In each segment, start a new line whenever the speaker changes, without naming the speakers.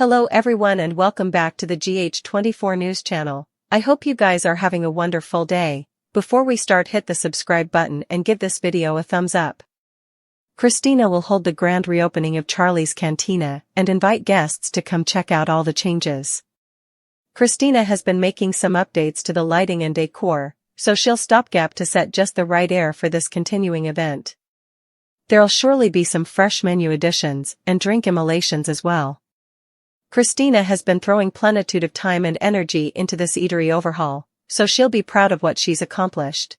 Hello everyone and welcome back to the GH24 News channel. I hope you guys are having a wonderful day. Before we start, hit the subscribe button and give this video a thumbs up. Kristina will hold the grand reopening of Charlie's Cantina and invite guests to come check out all the changes. Kristina has been making some updates to the lighting and decor, so she'll stopgap to set just the right air for this continuing event. There'll surely be some fresh menu additions and drink immolations as well. Kristina has been throwing plenitude of time and energy into this eatery overhaul, so she'll be proud of what she's accomplished.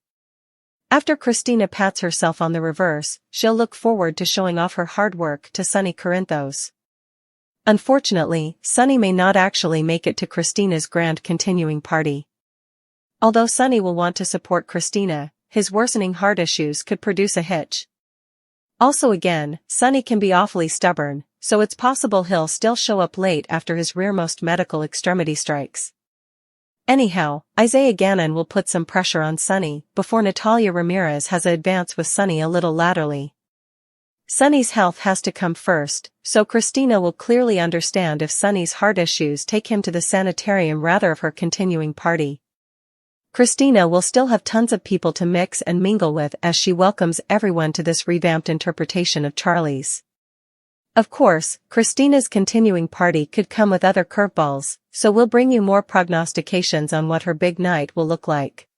After Kristina pats herself on the reverse, she'll look forward to showing off her hard work to Sunny Corinthos. Unfortunately, Sunny may not actually make it to Kristina's grand continuing party. Although Sunny will want to support Kristina, his worsening heart issues could produce a hitch. Also again, Sunny can be awfully stubborn, so it's possible he'll still show up late after his rearmost medical extremity strikes. Anyhow, Isaiah Gannon will put some pressure on Sunny before Natalia Ramirez has an advance with Sunny a little laterally. Sunny's health has to come first, so Kristina will clearly understand if Sunny's heart issues take him to the sanitarium rather of her continuing party. Kristina will still have tons of people to mix and mingle with as she welcomes everyone to this revamped interpretation of Charlie's. Of course, Kristina's continuing party could come with other curveballs, so we'll bring you more prognostications on what her big night will look like.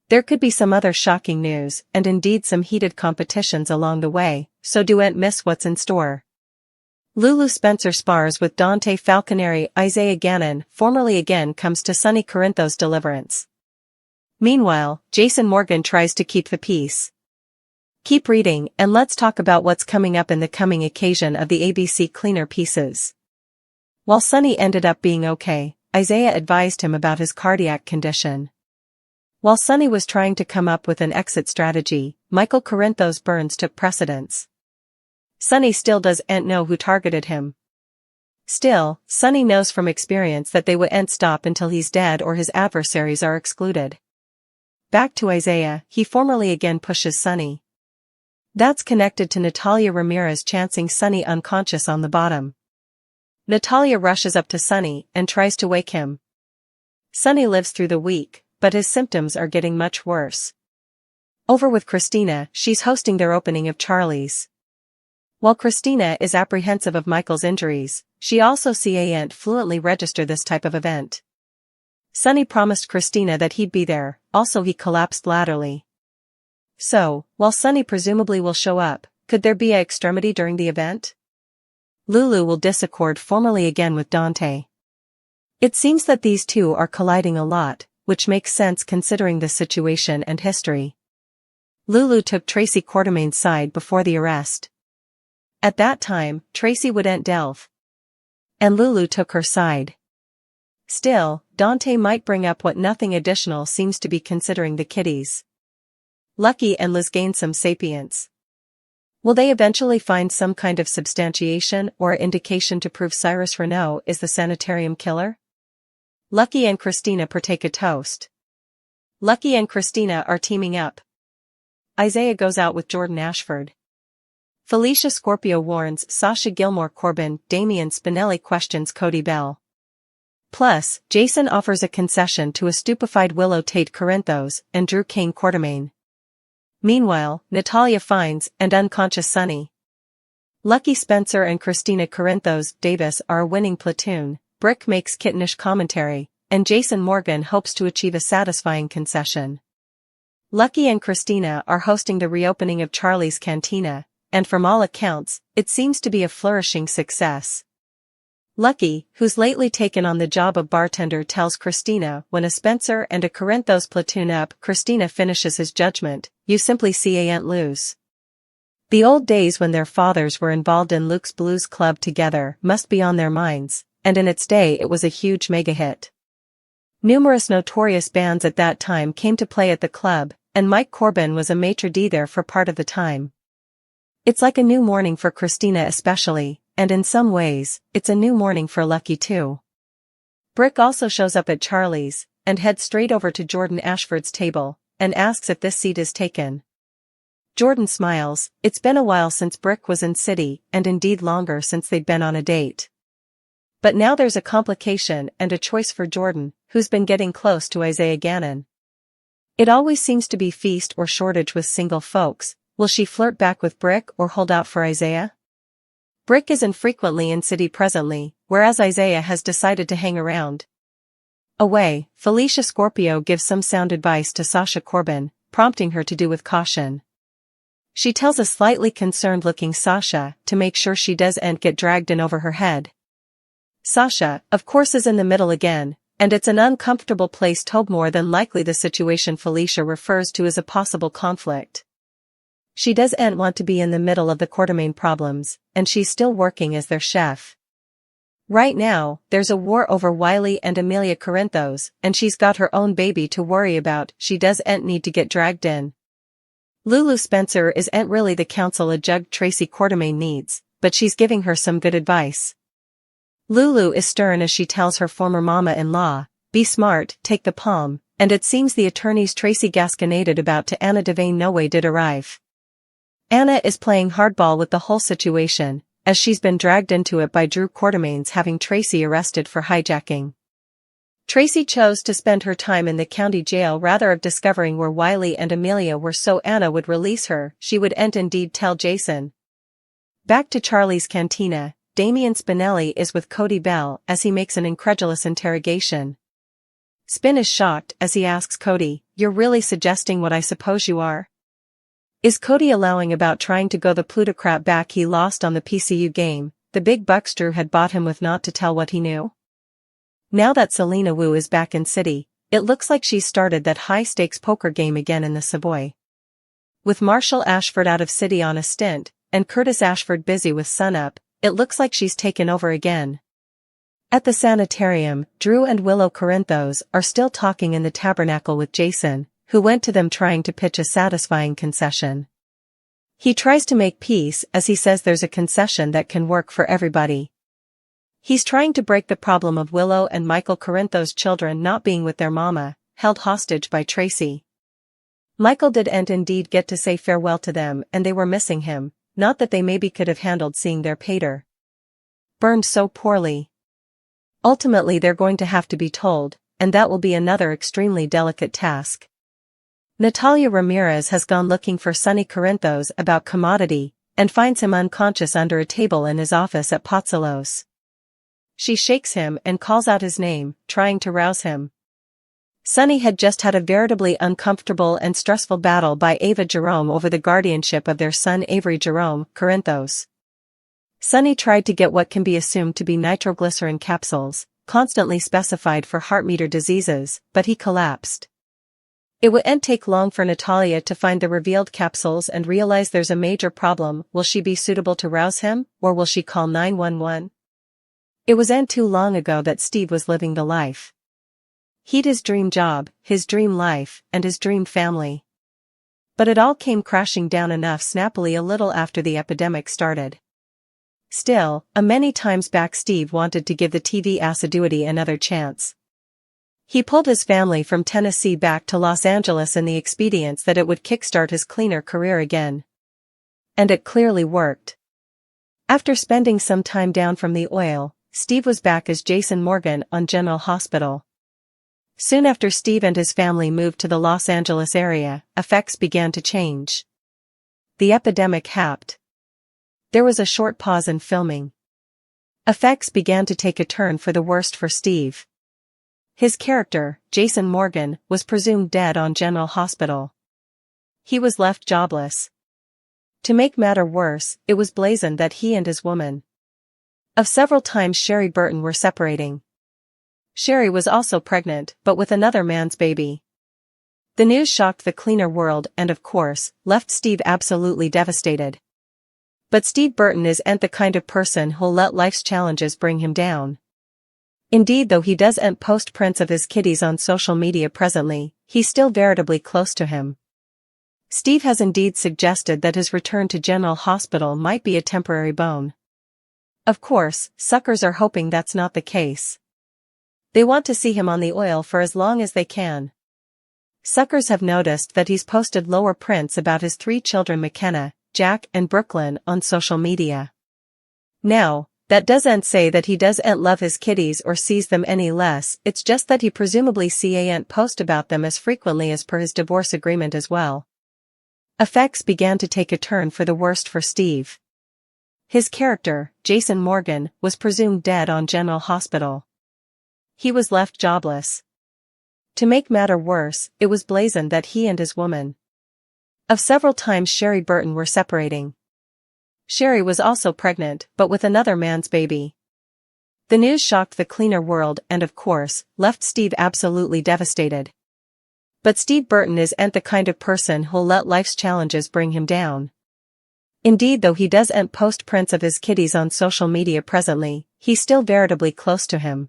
There could be some other shocking news and indeed some heated competitions along the way, so don't miss what's in store. Lulu Spencer spars with Dante Falconeri. Isaiah Gannon formally again comes to Sunny Corinthos' deliverance. Meanwhile, Jason Morgan tries to keep the peace. Keep reading and let's talk about what's coming up in the coming occasion of the ABC Cleaner pieces. While Sunny ended up being okay, Isaiah advised him about his cardiac condition. While Sunny was trying to come up with an exit strategy, Michael Corinthos Burns took precedence. Sunny still doesn't know who targeted him. Still, Sunny knows from experience that they won't stop until he's dead or his adversaries are excluded. Back to Isaiah, he formally again pushes Sunny. That's connected to Natalia Ramirez chancing Sunny unconscious on the bottom. Natalia rushes up to Sunny and tries to wake him. Sunny lives through the week, but his symptoms are getting much worse. Over with Kristina, she's hosting their opening of Charlie's. While Kristina is apprehensive of Michael's injuries, she also can't fluently register this type of event. Sunny promised Kristina that he'd be there, also he collapsed laterally. So, while Sunny presumably will show up, could there be an extremity during the event? Lulu will disaccord formally again with Dante. It seems that these two are colliding a lot, which makes sense considering the situation and history. Lulu took Tracy Quartermain's side before the arrest. At that time, Tracy wouldn't delve. And Lulu took her side. Still, Dante might bring up what nothing additional seems to be considering the kiddies. Lucky and Liz gain some sapience. Will they eventually find some kind of substantiation or indication to prove Cyrus Renaud is the sanitarium killer? Lucky and Kristina partake a toast. Lucky and Kristina are teaming up. Isaiah goes out with Jordan Ashford. Felicia Scorpio warns Sasha Gilmore Corbin. Damian Spinelli questions Cody Bell. Plus, Jason offers a concession to a stupefied Willow Tate Corinthos and Drew Kane Quartermain. Meanwhile, Natalia finds and unconscious Sunny. Lucky Spencer and Kristina Corinthos Davis are a winning platoon. Brick makes kittenish commentary, and Jason Morgan hopes to achieve a satisfying concession. Lucky and Kristina are hosting the reopening of Charlie's Cantina, and from all accounts, it seems to be a flourishing success. Lucky, who's lately taken on the job of bartender, tells Kristina when a Spencer and a Corinthos platoon up, Kristina finishes his judgment, you simply can't lose. The old days when their fathers were involved in Luke's Blues Club together must be on their minds, and in its day it was a huge mega hit. Numerous notorious bands at that time came to play at the club, and Mike Corbin was a maitre d' there for part of the time. It's like a new morning for Kristina especially, and in some ways, it's a new morning for Lucky too. Brick also shows up at Charlie's, and heads straight over to Jordan Ashford's table, and asks if this seat is taken. Jordan smiles, it's been a while since Brick was in city, and indeed longer since they'd been on a date. But now there's a complication and a choice for Jordan, who's been getting close to Isaiah Gannon. It always seems to be feast or shortage with single folks. Will she flirt back with Brick or hold out for Isaiah? Brick is infrequently in city presently, whereas Isaiah has decided to hang around. Away, Felicia Scorpio gives some sound advice to Sasha Corbin, prompting her to do with caution. She tells a slightly concerned-looking Sasha to make sure she doesn't get dragged in over her head. Sasha, of course, is in the middle again, and it's an uncomfortable place. More than likely the situation Felicia refers to as a possible conflict. She doesn't want to be in the middle of the Quartermain problems, and she's still working as their chef. Right now, there's a war over Wiley and Amelia Corinthos, and she's got her own baby to worry about. She doesn't need to get dragged in. Lulu Spencer isn't really the counsel a jug Tracy Quartermain needs, but she's giving her some good advice. Lulu is stern as she tells her former mama-in-law, be smart, take the palm, and it seems the attorneys Tracy gasconaded about to Anna Devane no way did arrive. Anna is playing hardball with the whole situation, as she's been dragged into it by Drew Quartermain's having Tracy arrested for hijacking. Tracy chose to spend her time in the county jail rather of discovering where Wiley and Amelia were, so Anna would release her. She would indeed tell Jason. Back to Charlie's cantina, Damian Spinelli is with Cody Bell as he makes an incredulous interrogation. Spin is shocked as he asks Cody, "You're really suggesting what I suppose you are?" Is Cody allowing about trying to go the plutocrat back he lost on the PCU game, the big bucks Drew had bought him with, not to tell what he knew? Now that Selena Wu is back in city, it looks like she's started that high-stakes poker game again in the Savoy. With Marshall Ashford out of city on a stint, and Curtis Ashford busy with Sunup, it looks like she's taken over again. At the sanitarium, Drew and Willow Corinthos are still talking in the tabernacle with Jason, who went to them trying to pitch a satisfying concession. He tries to make peace as he says there's a concession that can work for everybody. He's trying to break the problem of Willow and Michael Corinthos' children not being with their mama, held hostage by Tracy. Michael didn't indeed get to say farewell to them, and they were missing him, not that they maybe could have handled seeing their pater burned so poorly. Ultimately they're going to have to be told, and that will be another extremely delicate task. Natalia Ramirez has gone looking for Sonny Corinthos about commodity, and finds him unconscious under a table in his office at Pozzolos. She shakes him and calls out his name, trying to rouse him. Sonny had just had a veritably uncomfortable and stressful battle by Ava Jerome over the guardianship of their son Avery Jerome Corinthos. Sonny tried to get what can be assumed to be nitroglycerin capsules, constantly specified for heart meter diseases, but he collapsed. It wouldn't take long for Natalia to find the revealed capsules and realize there's a major problem. Will she be suitable to rouse him, or will she call 911? It wasn't too long ago that Steve was living the life. He'd his dream job, his dream life, and his dream family. But it all came crashing down enough snappily a little after the epidemic started. Still, many times back Steve wanted to give the TV assiduity another chance. He pulled his family from Tennessee back to Los Angeles in the expedience that it would kickstart his cleaner career again. And it clearly worked. After spending some time down from the oil, Steve was back as Jason Morgan on General Hospital. Soon after Steve and his family moved to the Los Angeles area, effects began to change. The epidemic happened. There was a short pause in filming. Effects began to take a turn for the worst for Steve. His character, Jason Morgan, was presumed dead on General Hospital. He was left jobless. To make matter worse, it was blazoned that he and his woman of several times Sherry Burton were separating. Sherry was also pregnant, but with another man's baby. The news shocked the cleaner world and, of course, left Steve absolutely devastated. But Steve Burton isn't the kind of person who'll let life's challenges bring him down. Indeed, though he doesn't post prints of his kitties on social media presently, he's still veritably close to him. Steve has indeed suggested that his return to General Hospital might be a temporary bone. Of course, suckers are hoping that's not the case. They want to see him on the oil for as long as they can. Suckers have noticed that he's posted lower prints about his 3 children McKenna, Jack and Brooklyn on social media. Now, That doesn't say that he doesn't love his kitties or sees them any less, it's just that he presumably can't post about them as frequently as per his divorce agreement as well. Effects began to take a turn for the worst for Steve. His character, Jason Morgan, was presumed dead on General Hospital. He was left jobless. To make matter worse, it was blazoned that he and his woman of several times Sherry Burton were separating. Sherry was also pregnant, but with another man's baby. The news shocked the cleaner world and of course, left Steve absolutely devastated. But Steve Burton isn't the kind of person who'll let life's challenges bring him down. Indeed, though he doesn't post prints of his kitties on social media presently, he's still veritably close to him.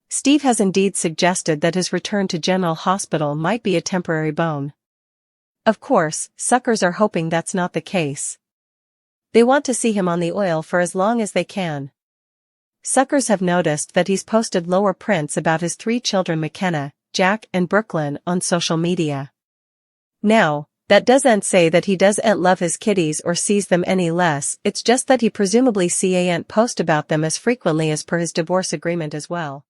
Steve has indeed suggested that his return to General Hospital might be a temporary bone. Of course, suckers are hoping that's not the case. They want to see him on the oil for as long as they can. Suckers have noticed that he's posted lower prints about his 3 children McKenna, Jack and Brooklyn on social media. Now, that doesn't say that he doesn't love his kitties or sees them any less, it's just that he presumably can't post about them as frequently as per his divorce agreement as well.